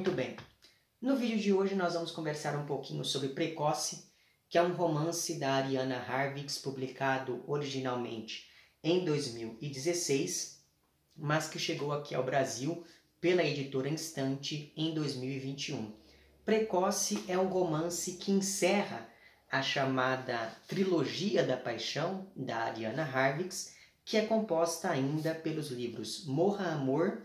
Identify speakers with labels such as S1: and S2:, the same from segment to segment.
S1: Muito bem. No vídeo de hoje nós vamos conversar um pouquinho sobre Precoce, que é um romance da Ariana Harvix, publicado originalmente em 2016, mas que chegou aqui ao Brasil pela editora Instante em 2021. Precoce é um romance que encerra a chamada Trilogia da Paixão, da Ariana Harvix, que é composta ainda pelos livros Morra Amor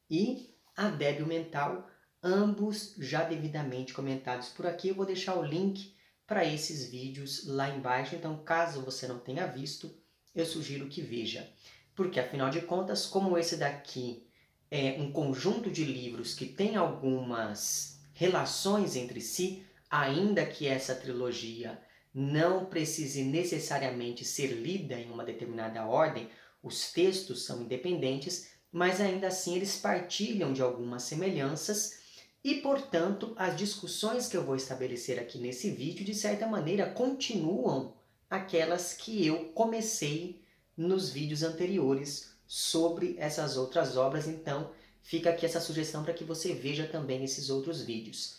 S1: e A Débil Mental, ambos já devidamente comentados por aqui. Eu vou deixar o link para esses vídeos lá embaixo, então caso você não tenha visto, eu sugiro que veja. Porque afinal de contas, como esse daqui é um conjunto de livros que tem algumas relações entre si, ainda que essa trilogia não precise necessariamente ser lida em uma determinada ordem, os textos são independentes, mas ainda assim eles partilham de algumas semelhanças e, portanto, as discussões que eu vou estabelecer aqui nesse vídeo, de certa maneira, continuam aquelas que eu comecei nos vídeos anteriores sobre essas outras obras. Então, fica aqui essa sugestão para que você veja também esses outros vídeos.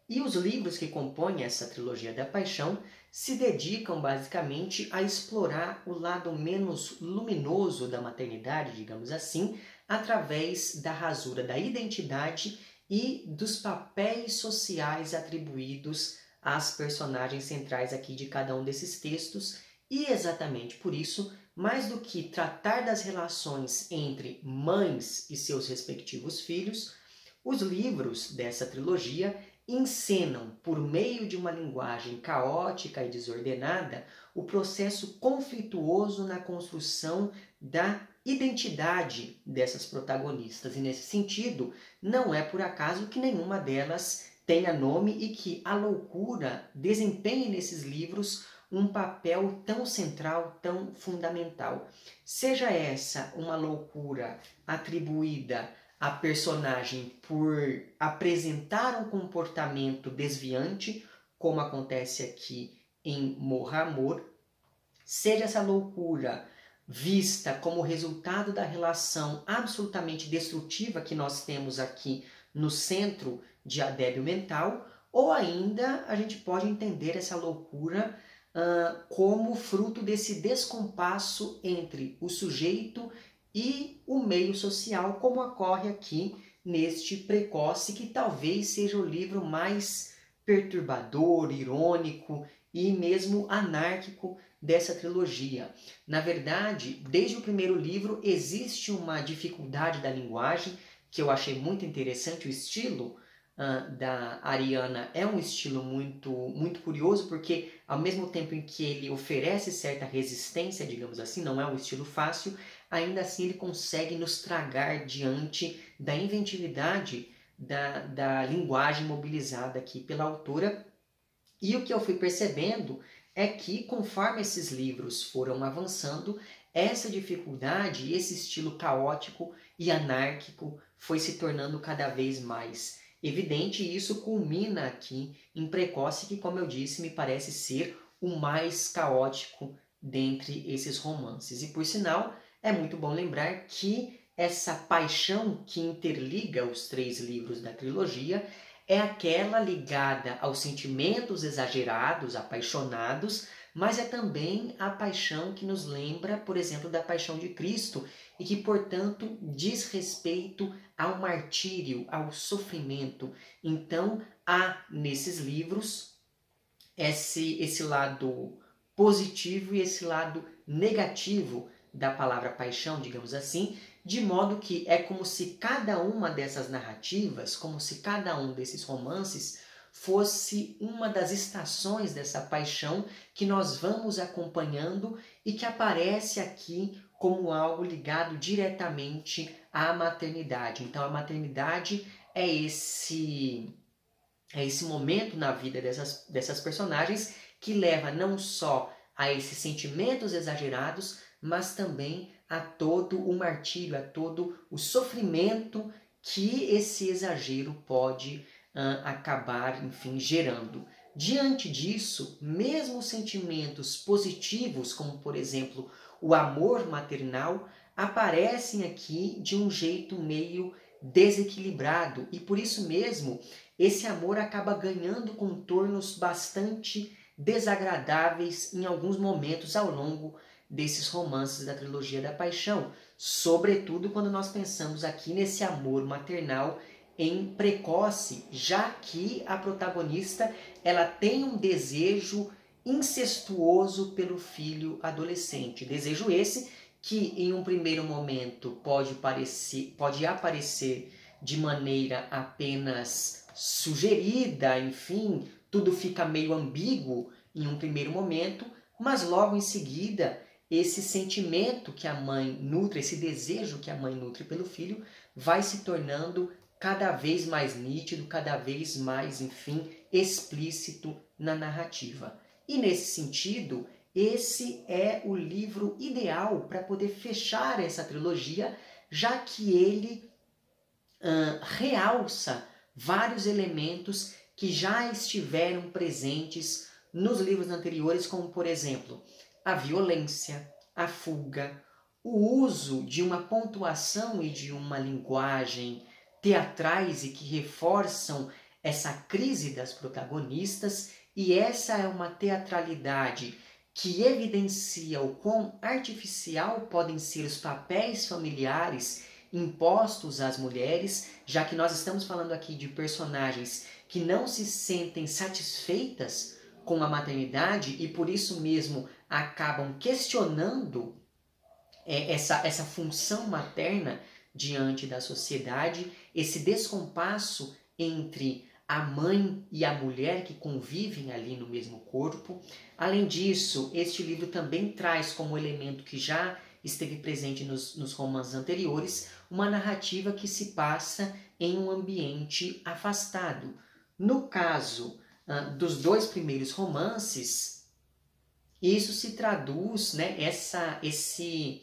S1: E os livros que compõem essa trilogia da paixão se dedicam basicamente a explorar o lado menos luminoso da maternidade, digamos assim, através da rasura da identidade e dos papéis sociais atribuídos às personagens centrais aqui de cada um desses textos. E exatamente por isso, mais do que tratar das relações entre mães e seus respectivos filhos, os livros dessa trilogia encenam, por meio de uma linguagem caótica e desordenada, o processo conflituoso na construção da identidade dessas protagonistas. E nesse sentido, não é por acaso que nenhuma delas tenha nome e que a loucura desempenhe nesses livros um papel tão central, tão fundamental. Seja essa uma loucura atribuída a personagem por apresentar um comportamento desviante, como acontece aqui em Morra Amor, seja essa loucura vista como resultado da relação absolutamente destrutiva que nós temos aqui no centro de A Débil Mental, ou ainda a gente pode entender essa loucura como fruto desse descompasso entre o sujeito e o meio social, como ocorre aqui neste Precoce, que talvez seja o livro mais perturbador, irônico e mesmo anárquico dessa trilogia. Na verdade, desde o primeiro livro existe uma dificuldade da linguagem que eu achei muito interessante. O estilo da Ariana é um estilo muito curioso, porque ao mesmo tempo em que ele oferece certa resistência, digamos assim, não é um estilo fácil, ainda assim ele consegue nos tragar diante da inventividade da linguagem mobilizada aqui pela autora. E o que eu fui percebendo é que, conforme esses livros foram avançando, essa dificuldade e esse estilo caótico e anárquico foi se tornando cada vez mais evidente, e isso culmina aqui em Precoce, que, como eu disse, me parece ser o mais caótico dentre esses romances. E, por sinal, é muito bom lembrar que essa paixão que interliga os três livros da trilogia é aquela ligada aos sentimentos exagerados, apaixonados, mas é também a paixão que nos lembra, por exemplo, da paixão de Cristo e que, portanto, diz respeito ao martírio, ao sofrimento. Então, há nesses livros esse lado positivo e esse lado negativo da palavra paixão, digamos assim, de modo que é como se cada uma dessas narrativas, como se cada um desses romances fosse uma das estações dessa paixão que nós vamos acompanhando e que aparece aqui como algo ligado diretamente à maternidade. Então a maternidade é esse momento na vida dessas personagens que leva não só a esses sentimentos exagerados, mas também a todo o martírio, a todo o sofrimento que esse exagero pode acabar, enfim, gerando. Diante disso, mesmo os sentimentos positivos, como por exemplo o amor maternal, aparecem aqui de um jeito meio desequilibrado e por isso mesmo esse amor acaba ganhando contornos bastante desagradáveis em alguns momentos ao longo desses romances da trilogia da paixão, sobretudo quando nós pensamos aqui nesse amor maternal em Precoce, já que a protagonista ela tem um desejo incestuoso pelo filho adolescente. Desejo esse que em um primeiro momento pode aparecer de maneira apenas sugerida, enfim, tudo fica meio ambíguo em um primeiro momento, mas logo em seguida esse sentimento que a mãe nutre, esse desejo que a mãe nutre pelo filho, vai se tornando cada vez mais nítido, cada vez mais, enfim, explícito na narrativa. E nesse sentido, esse é o livro ideal para poder fechar essa trilogia, já que ele realça vários elementos que já estiveram presentes nos livros anteriores, como, por exemplo, a violência, a fuga, o uso de uma pontuação e de uma linguagem teatrais e que reforçam essa crise das protagonistas, e essa é uma teatralidade que evidencia o quão artificial podem ser os papéis familiares impostos às mulheres, já que nós estamos falando aqui de personagens que não se sentem satisfeitas com a maternidade e por isso mesmo acabam questionando essa função materna diante da sociedade, esse descompasso entre a mãe e a mulher que convivem ali no mesmo corpo. Além disso, este livro também traz como elemento que já esteve presente nos romances anteriores, uma narrativa que se passa em um ambiente afastado. No caso dos dois primeiros romances, isso se traduz, né, esse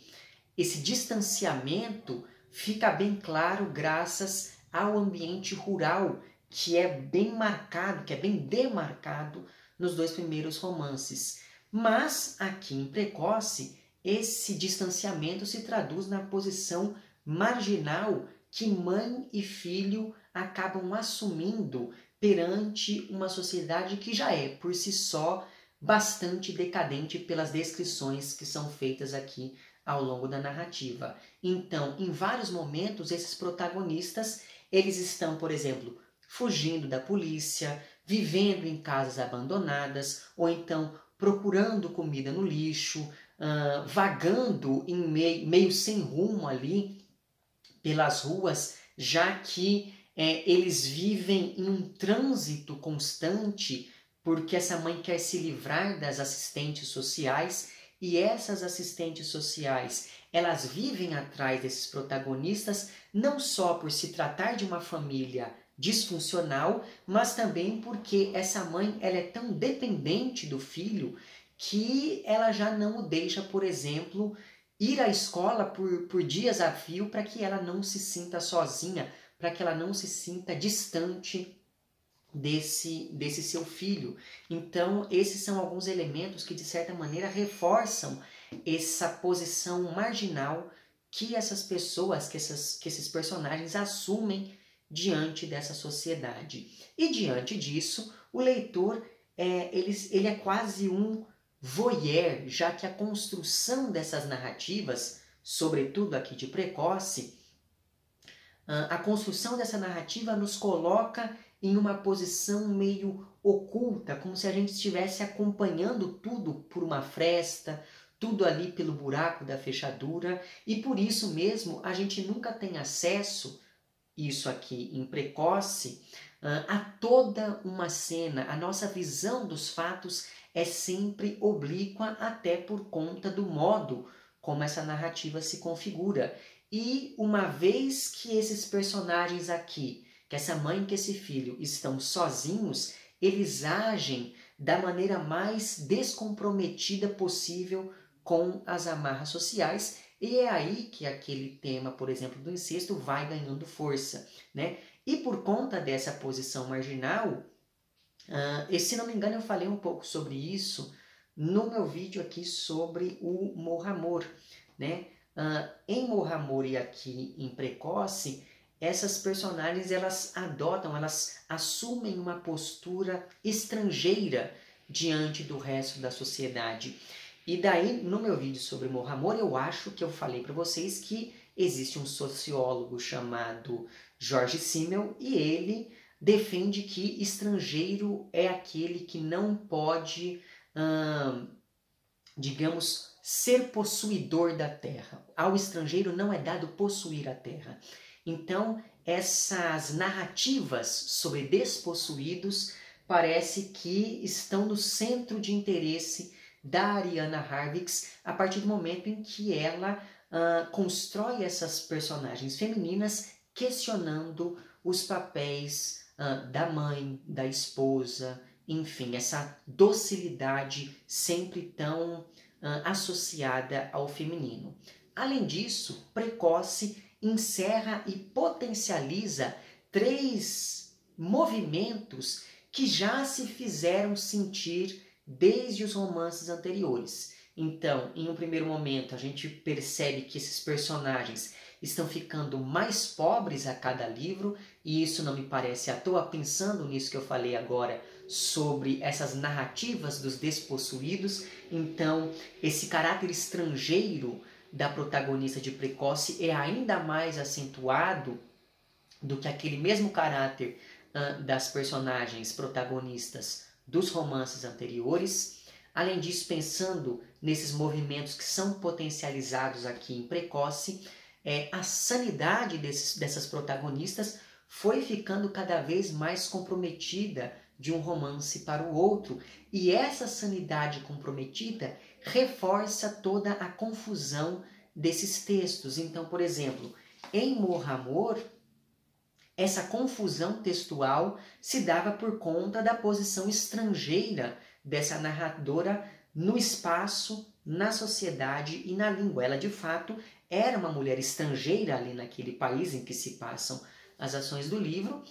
S1: distanciamento fica bem claro graças ao ambiente rural, que é bem marcado, que é bem demarcado nos dois primeiros romances. Mas aqui em Precoce, esse distanciamento se traduz na posição marginal que mãe e filho acabam assumindo perante uma sociedade que já é, por si só, bastante decadente pelas descrições que são feitas aqui ao longo da narrativa. Então, em vários momentos, esses protagonistas, eles estão, por exemplo, fugindo da polícia, vivendo em casas abandonadas, ou então procurando comida no lixo, vagando em meio sem rumo ali pelas ruas, já que eles vivem em um trânsito constante, porque essa mãe quer se livrar das assistentes sociais, e essas assistentes sociais, elas vivem atrás desses protagonistas, não só por se tratar de uma família disfuncional, mas também porque essa mãe ela é tão dependente do filho que ela já não o deixa, por exemplo, ir à escola por dias a fio para que ela não se sinta sozinha, para que ela não se sinta distante desse seu filho. Então, esses são alguns elementos que, de certa maneira, reforçam essa posição marginal que essas pessoas, que esses personagens assumem diante dessa sociedade. E diante disso, o leitor ele é quase um voyeur, já que a construção dessas narrativas, sobretudo aqui de Precoce, a construção dessa narrativa nos coloca em uma posição meio oculta, como se a gente estivesse acompanhando tudo por uma fresta, tudo ali pelo buraco da fechadura, e por isso mesmo a gente nunca tem acesso, isso aqui em Precoce, a toda uma cena. A nossa visão dos fatos é sempre oblíqua, até por conta do modo como essa narrativa se configura. E uma vez que esses personagens aqui, que essa mãe e que esse filho estão sozinhos, eles agem da maneira mais descomprometida possível com as amarras sociais, e é aí que aquele tema, por exemplo, do incesto vai ganhando força, né? E por conta dessa posição marginal, se não me engano eu falei um pouco sobre isso no meu vídeo aqui sobre o Morra Amor, né? Em Morra Amor e aqui em Precoce, essas personagens elas assumem uma postura estrangeira diante do resto da sociedade. E daí, no meu vídeo sobre Morra Amor, eu acho que eu falei para vocês que existe um sociólogo chamado George Simmel e ele defende que estrangeiro é aquele que não pode, digamos, ser possuidor da terra. Ao estrangeiro não é dado possuir a terra. Então, essas narrativas sobre despossuídos parece que estão no centro de interesse da Ariana Harvix a partir do momento em que ela constrói essas personagens femininas questionando os papéis da mãe, da esposa, enfim, essa docilidade sempre tão associada ao feminino. Além disso, Precoce encerra e potencializa 3 movimentos que já se fizeram sentir desde os romances anteriores. Então, em um primeiro momento, a gente percebe que esses personagens estão ficando mais pobres a cada livro, e isso não me parece à toa, pensando nisso que eu falei agora sobre essas narrativas dos despossuídos. Então, esse caráter estrangeiro da protagonista de Precoce é ainda mais acentuado do que aquele mesmo caráter das personagens protagonistas dos romances anteriores. Além disso, pensando nesses movimentos que são potencializados aqui em Precoce, a sanidade dessas protagonistas foi ficando cada vez mais comprometida de um romance para o outro, e essa sanidade comprometida reforça toda a confusão desses textos. Então, por exemplo, em Morra Amor, essa confusão textual se dava por conta da posição estrangeira dessa narradora no espaço, na sociedade e na língua. Ela, de fato, era uma mulher estrangeira ali naquele país em que se passam as ações do livro,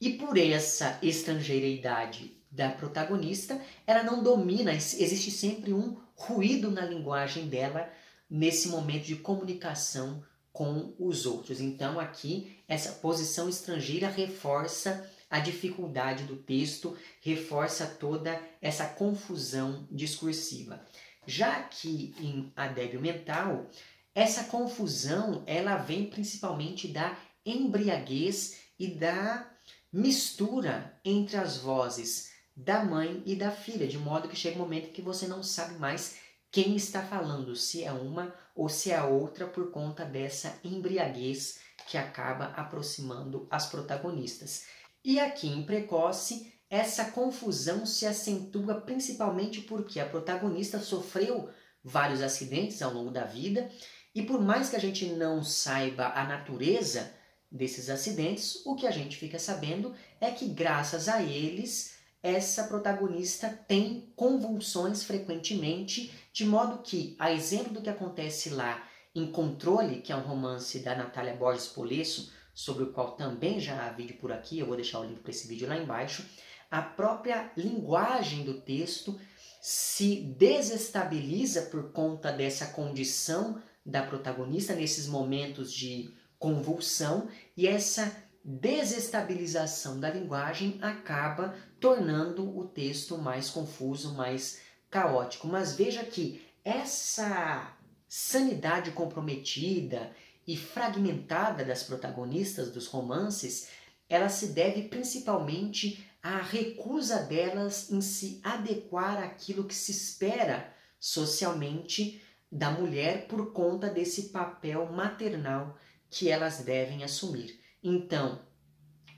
S1: e por essa estrangeiridade da protagonista, ela não domina, existe sempre um ruído na linguagem dela nesse momento de comunicação com os outros. Então aqui essa posição estrangeira reforça a dificuldade do texto, reforça toda essa confusão discursiva. Já que em A Débil Mental, essa confusão ela vem principalmente da embriaguez e da mistura entre as vozes da mãe e da filha, de modo que chega um momento que você não sabe mais quem está falando, se é uma ou se é a outra, por conta dessa embriaguez que acaba aproximando as protagonistas. E aqui em Precoce, essa confusão se acentua principalmente porque a protagonista sofreu vários acidentes ao longo da vida, e por mais que a gente não saiba a natureza desses acidentes, o que a gente fica sabendo é que, graças a eles, essa protagonista tem convulsões frequentemente, de modo que, a exemplo do que acontece lá em Controle, que é um romance da Natália Borges Polesso, sobre o qual também já há vídeo por aqui, eu vou deixar o link para esse vídeo lá embaixo, a própria linguagem do texto se desestabiliza por conta dessa condição da protagonista nesses momentos de convulsão, e essa desestabilização da linguagem acaba tornando o texto mais confuso, mais caótico. Mas veja que essa sanidade comprometida e fragmentada das protagonistas dos romances, ela se deve principalmente à recusa delas em se adequar àquilo que se espera socialmente da mulher por conta desse papel maternal que elas devem assumir. Então,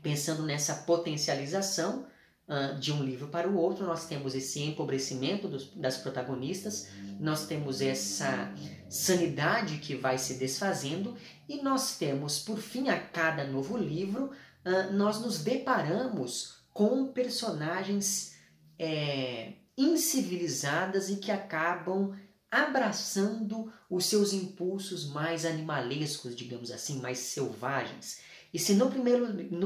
S1: pensando nessa potencialização de um livro para o outro, nós temos esse empobrecimento das protagonistas, nós temos essa sanidade que vai se desfazendo, e nós temos, por fim, a cada novo livro, nós nos deparamos com personagens incivilizadas e que acabam abraçando os seus impulsos mais animalescos, digamos assim, mais selvagens. E se no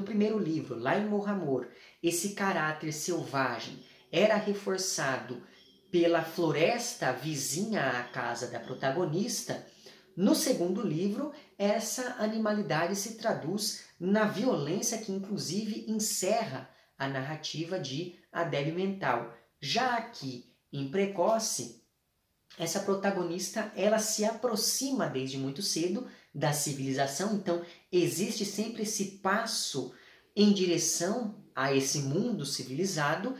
S1: primeiro livro, lá em Morra Amor, esse caráter selvagem era reforçado pela floresta vizinha à casa da protagonista, No segundo livro, essa animalidade se traduz na violência que inclusive encerra a narrativa de A Débil Mental. Já aqui, em Precoce, essa protagonista ela se aproxima desde muito cedo da civilização, então existe sempre esse passo em direção a esse mundo civilizado,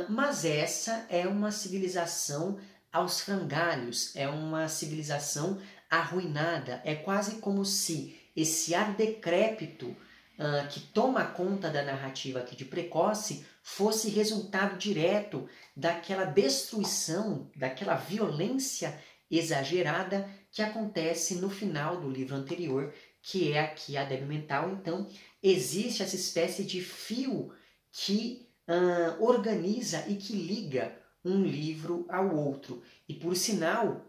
S1: mas essa é uma civilização aos frangalhos, é uma civilização arruinada, é quase como se esse ar decrépito que toma conta da narrativa aqui de Precoce fosse resultado direto daquela destruição, daquela violência exagerada que acontece no final do livro anterior, que é aqui A Débil Mental. Então, existe essa espécie de fio que organiza e que liga um livro ao outro. E, por sinal,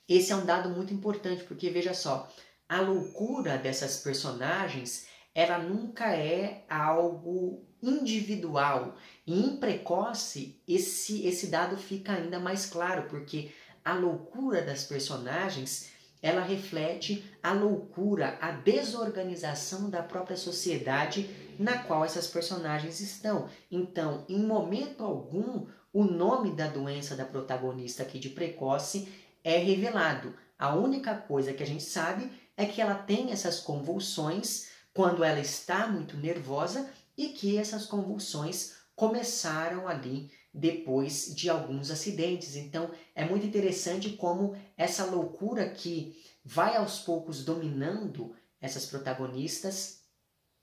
S1: esse é um dado muito importante, porque, veja só, a loucura dessas personagens, ela nunca é algo individual. E em Precoce, esse dado fica ainda mais claro, porque a loucura das personagens, ela reflete a loucura, a desorganização da própria sociedade na qual essas personagens estão. Então, em momento algum, o nome da doença da protagonista aqui de Precoce é revelado. A única coisa que a gente sabe é que ela tem essas convulsões quando ela está muito nervosa e que essas convulsões começaram ali depois de alguns acidentes. Então, é muito interessante como essa loucura que vai aos poucos dominando essas protagonistas,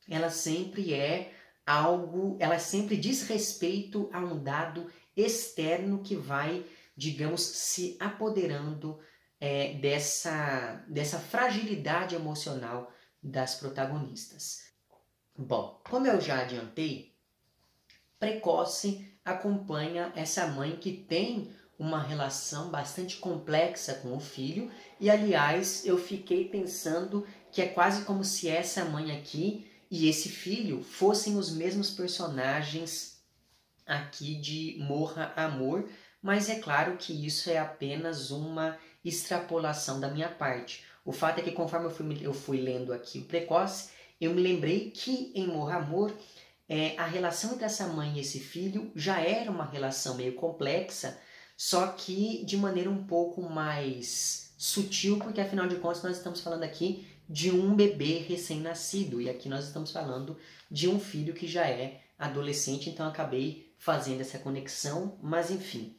S1: ela sempre é algo, ela sempre diz respeito a um dado externo que vai, digamos, se apoderando dessa fragilidade emocional das protagonistas. Bom, como eu já adiantei, Precoce acompanha essa mãe que tem uma relação bastante complexa com o filho e, aliás, eu fiquei pensando que é quase como se essa mãe aqui e esse filho fossem os mesmos personagens aqui de Morra Amor, mas é claro que isso é apenas uma extrapolação da minha parte. O fato é que conforme eu fui lendo aqui o Precoce, eu me lembrei que em Morra Amor a relação entre essa mãe e esse filho já era uma relação meio complexa, só que de maneira um pouco mais sutil, porque afinal de contas nós estamos falando aqui de um bebê recém-nascido, e aqui nós estamos falando de um filho que já é adolescente, então eu acabei fazendo essa conexão, mas enfim.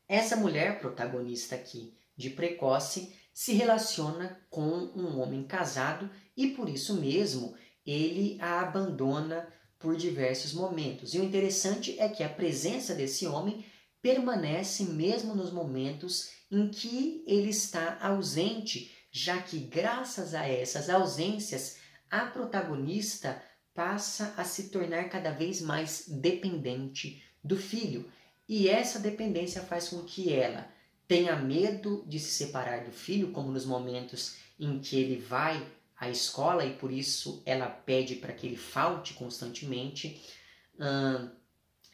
S1: Essa mulher protagonista aqui de Precoce se relaciona com um homem casado e por isso mesmo ele a abandona por diversos momentos. E o interessante é que a presença desse homem permanece mesmo nos momentos em que ele está ausente, já que graças a essas ausências, a protagonista passa a se tornar cada vez mais dependente do filho. E essa dependência faz com que ela tenha medo de se separar do filho, como nos momentos em que ele vai à escola e por isso ela pede para que ele falte constantemente.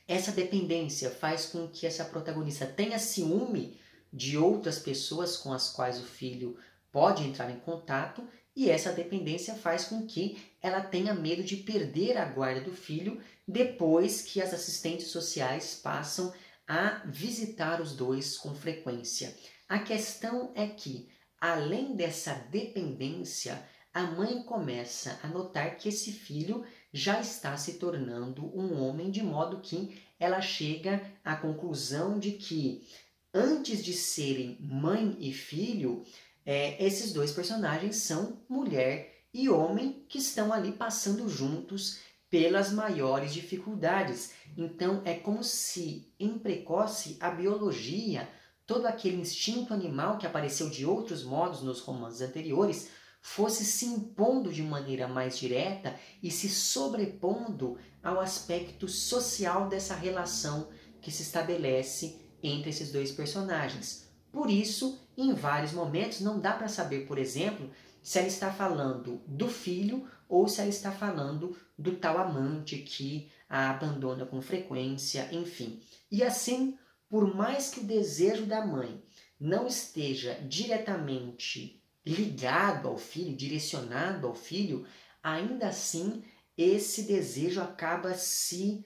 S1: Essa dependência faz com que essa protagonista tenha ciúme de outras pessoas com as quais o filho pode entrar em contato, e essa dependência faz com que ela tenha medo de perder a guarda do filho depois que as assistentes sociais passam a visitar os dois com frequência. A questão é que, além dessa dependência, a mãe começa a notar que esse filho já está se tornando um homem, de modo que ela chega à conclusão de que, antes de serem mãe e filho, esses dois personagens são mulher e homem que estão ali passando juntos pelas maiores dificuldades. Então é como se em Precoce a biologia, todo aquele instinto animal que apareceu de outros modos nos romances anteriores, fosse se impondo de maneira mais direta e se sobrepondo ao aspecto social dessa relação que se estabelece entre esses dois personagens. Por isso, em vários momentos, não dá para saber, por exemplo, se ela está falando do filho ou se ela está falando do tal amante que a abandona com frequência, enfim. E assim, por mais que o desejo da mãe não esteja diretamente ligado ao filho, direcionado ao filho, ainda assim esse desejo acaba se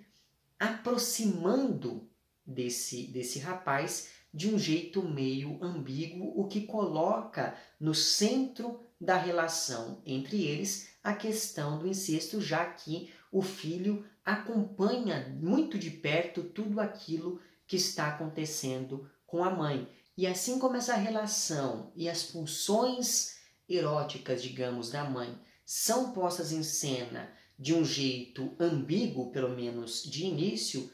S1: aproximando desse rapaz de um jeito meio ambíguo, o que coloca no centro da relação entre eles a questão do incesto, já que o filho acompanha muito de perto tudo aquilo que está acontecendo com a mãe. E assim como essa relação e as pulsões eróticas, digamos, da mãe são postas em cena de um jeito ambíguo, pelo menos de início,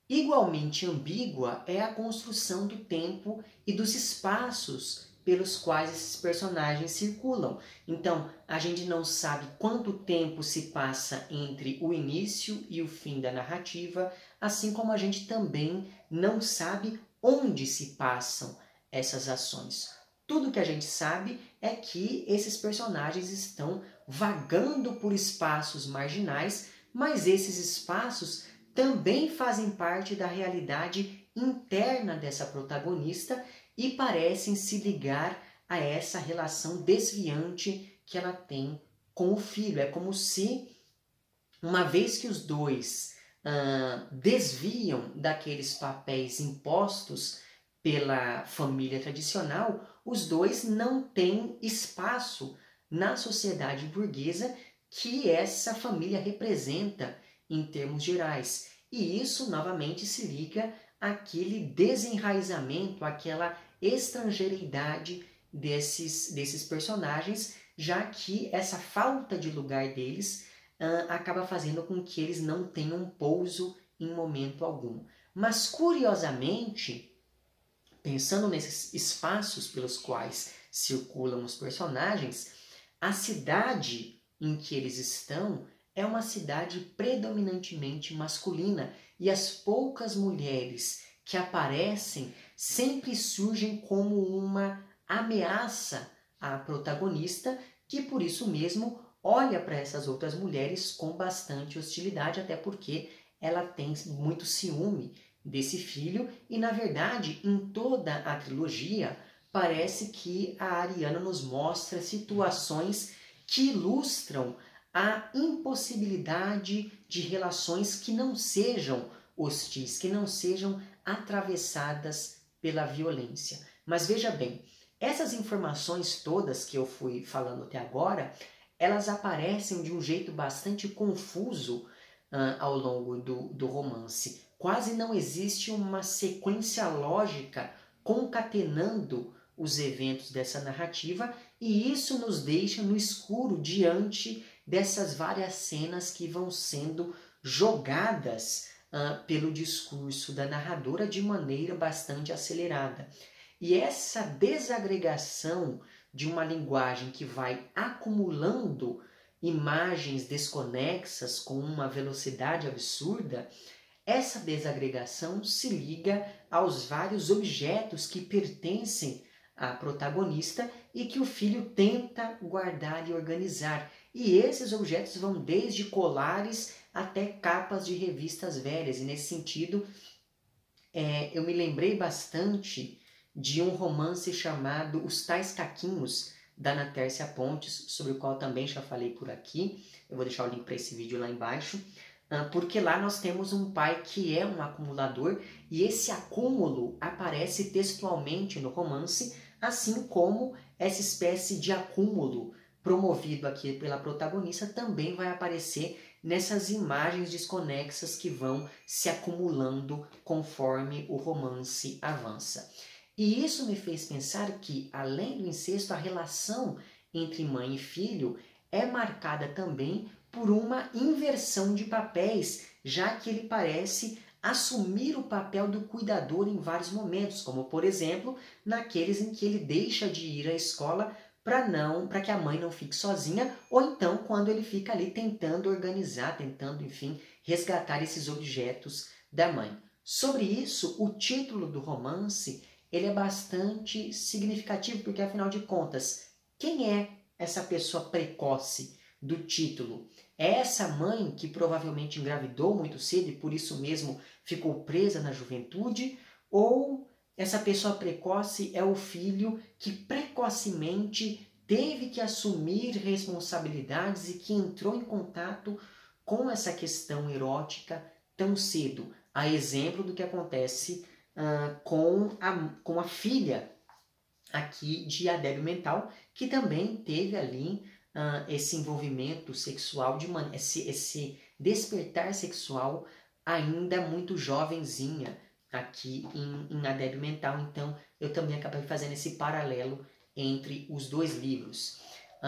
S1: igualmente ambígua é a construção do tempo e dos espaços pelos quais esses personagens circulam. Então, a gente não sabe quanto tempo se passa entre o início e o fim da narrativa, assim como a gente também não sabe onde se passam essas ações. Tudo que a gente sabe é que esses personagens estão vagando por espaços marginais, mas esses espaços também fazem parte da realidade interna dessa protagonista e parecem se ligar a essa relação desviante que ela tem com o filho. É como se, uma vez que os dois desviam daqueles papéis impostos pela família tradicional, os dois não têm espaço na sociedade burguesa que essa família representa em termos gerais. E isso novamente se liga àquele desenraizamento, àquela estrangeiridade desses personagens, já que essa falta de lugar deles acaba fazendo com que eles não tenham pouso em momento algum. Mas curiosamente, pensando nesses espaços pelos quais circulam os personagens, a cidade em que eles estão é uma cidade predominantemente masculina e as poucas mulheres que aparecem sempre surgem como uma ameaça à protagonista, que por isso mesmo olha para essas outras mulheres com bastante hostilidade, até porque ela tem muito ciúme desse filho e, na verdade, em toda a trilogia, parece que a Ariana nos mostra situações que ilustram a impossibilidade de relações que não sejam hostis, que não sejam atravessadas pela violência. Mas veja bem, essas informações todas que eu fui falando até agora, elas aparecem de um jeito bastante confuso ao longo do romance. Quase não existe uma sequência lógica concatenando os eventos dessa narrativa, e isso nos deixa no escuro diante dessas várias cenas que vão sendo jogadas pelo discurso da narradora de maneira bastante acelerada. E essa desagregação de uma linguagem que vai acumulando imagens desconexas com uma velocidade absurda, essa desagregação se liga aos vários objetos que pertencem à protagonista e que o filho tenta guardar e organizar. E esses objetos vão desde colares até capas de revistas velhas. E nesse sentido, eu me lembrei bastante de um romance chamado Os Tais Caquinhos, da Ana Tércia Pontes, sobre o qual também já falei por aqui. Eu vou deixar o link para esse vídeo lá embaixo. Porque lá nós temos um pai que é um acumulador e esse acúmulo aparece textualmente no romance, assim como essa espécie de acúmulo promovido aqui pela protagonista também vai aparecer nessas imagens desconexas que vão se acumulando conforme o romance avança. E isso me fez pensar que, além do incesto, a relação entre mãe e filho é marcada também por uma inversão de papéis, já que ele parece assumir o papel do cuidador em vários momentos, como por exemplo, naqueles em que ele deixa de ir à escola para que a mãe não fique sozinha, ou então quando ele fica ali tentando organizar, tentando, enfim, resgatar esses objetos da mãe. Sobre isso, o título do romance ele é bastante significativo, porque afinal de contas, quem é essa pessoa precoce do título? É essa mãe que provavelmente engravidou muito cedo e por isso mesmo ficou presa na juventude? Ou essa pessoa precoce é o filho que precocemente teve que assumir responsabilidades e que entrou em contato com essa questão erótica tão cedo. A exemplo do que acontece com a filha aqui de Adélio Mental, que também teve ali esse envolvimento sexual, esse despertar sexual ainda muito jovenzinha aqui em Adélio Mental. Então eu também acabei fazendo esse paralelo entre os dois livros.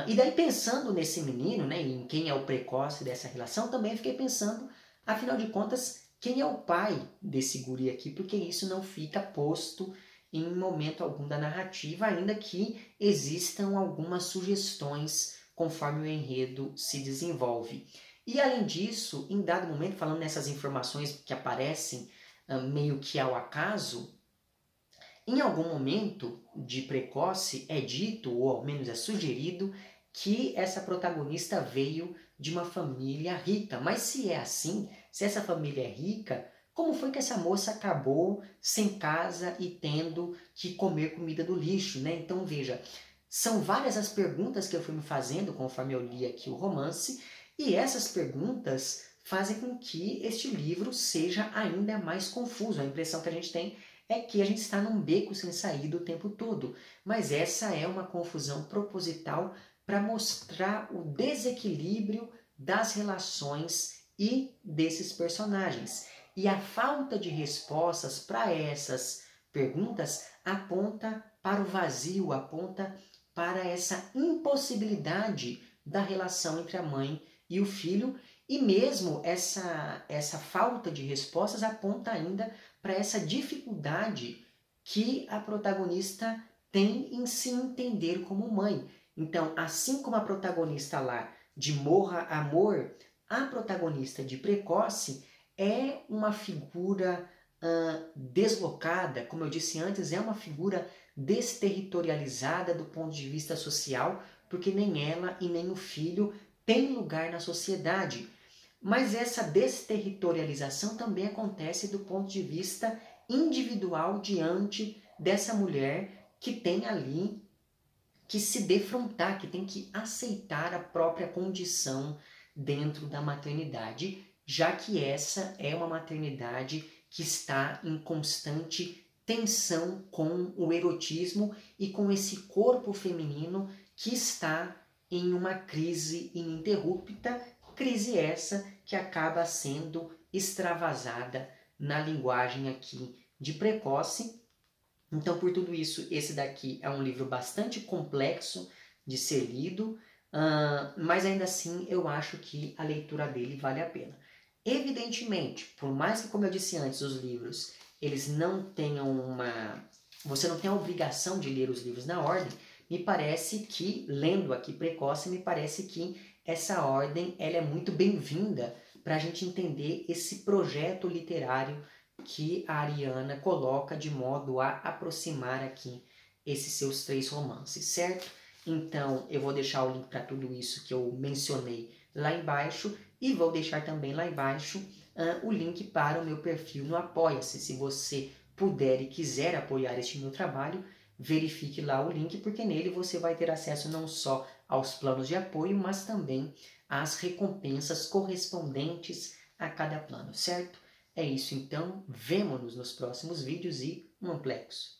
S1: E daí, pensando nesse menino, né, em quem é o precoce dessa relação, também fiquei pensando, afinal de contas, quem é o pai desse guri aqui, porque isso não fica posto em momento algum da narrativa, ainda que existam algumas sugestões conforme o enredo se desenvolve. E além disso, em dado momento, falando nessas informações que aparecem meio que ao acaso, em algum momento de precoce é dito, ou ao menos é sugerido, que essa protagonista veio de uma família rica. Mas se é assim, se essa família é rica, como foi que essa moça acabou sem casa e tendo que comer comida do lixo, né? Então veja, são várias as perguntas que eu fui me fazendo conforme eu li aqui o romance, e essas perguntas fazem com que este livro seja ainda mais confuso. A impressão que a gente tem é que a gente está num beco sem saída o tempo todo. Mas essa é uma confusão proposital para mostrar o desequilíbrio das relações e desses personagens. E a falta de respostas para essas perguntas aponta para o vazio, aponta para essa impossibilidade da relação entre a mãe e o filho, e mesmo essa falta de respostas aponta ainda para essa dificuldade que a protagonista tem em se entender como mãe. Então, assim como a protagonista lá de Morra Amor, a protagonista de Precoce é uma figura deslocada, como eu disse antes, é uma figura desterritorializada do ponto de vista social, porque nem ela e nem o filho têm lugar na sociedade. Mas essa desterritorialização também acontece do ponto de vista individual diante dessa mulher que tem ali que se defrontar, que tem que aceitar a própria condição dentro da maternidade, já que essa é uma maternidade que está em constante tensão com o erotismo e com esse corpo feminino que está em uma crise ininterrupta, crise essa que acaba sendo extravasada na linguagem aqui de Precoce. Então, por tudo isso, esse daqui é um livro bastante complexo de ser lido, mas ainda assim eu acho que a leitura dele vale a pena. Evidentemente, por mais que, como eu disse antes, os livros eles não tenham você não tem a obrigação de ler os livros na ordem, me parece que, lendo aqui Precoce, me parece que essa ordem ela é muito bem-vinda para a gente entender esse projeto literário que a Ariana coloca de modo a aproximar aqui esses seus 3 romances, certo? Então eu vou deixar o link para tudo isso que eu mencionei lá embaixo e vou deixar também lá embaixo o link para o meu perfil no Apoia-se. Se você puder e quiser apoiar este meu trabalho, verifique lá o link, porque nele você vai ter acesso não só aos planos de apoio, mas também às recompensas correspondentes a cada plano, certo? É isso então, vemo-nos nos próximos vídeos e um amplex.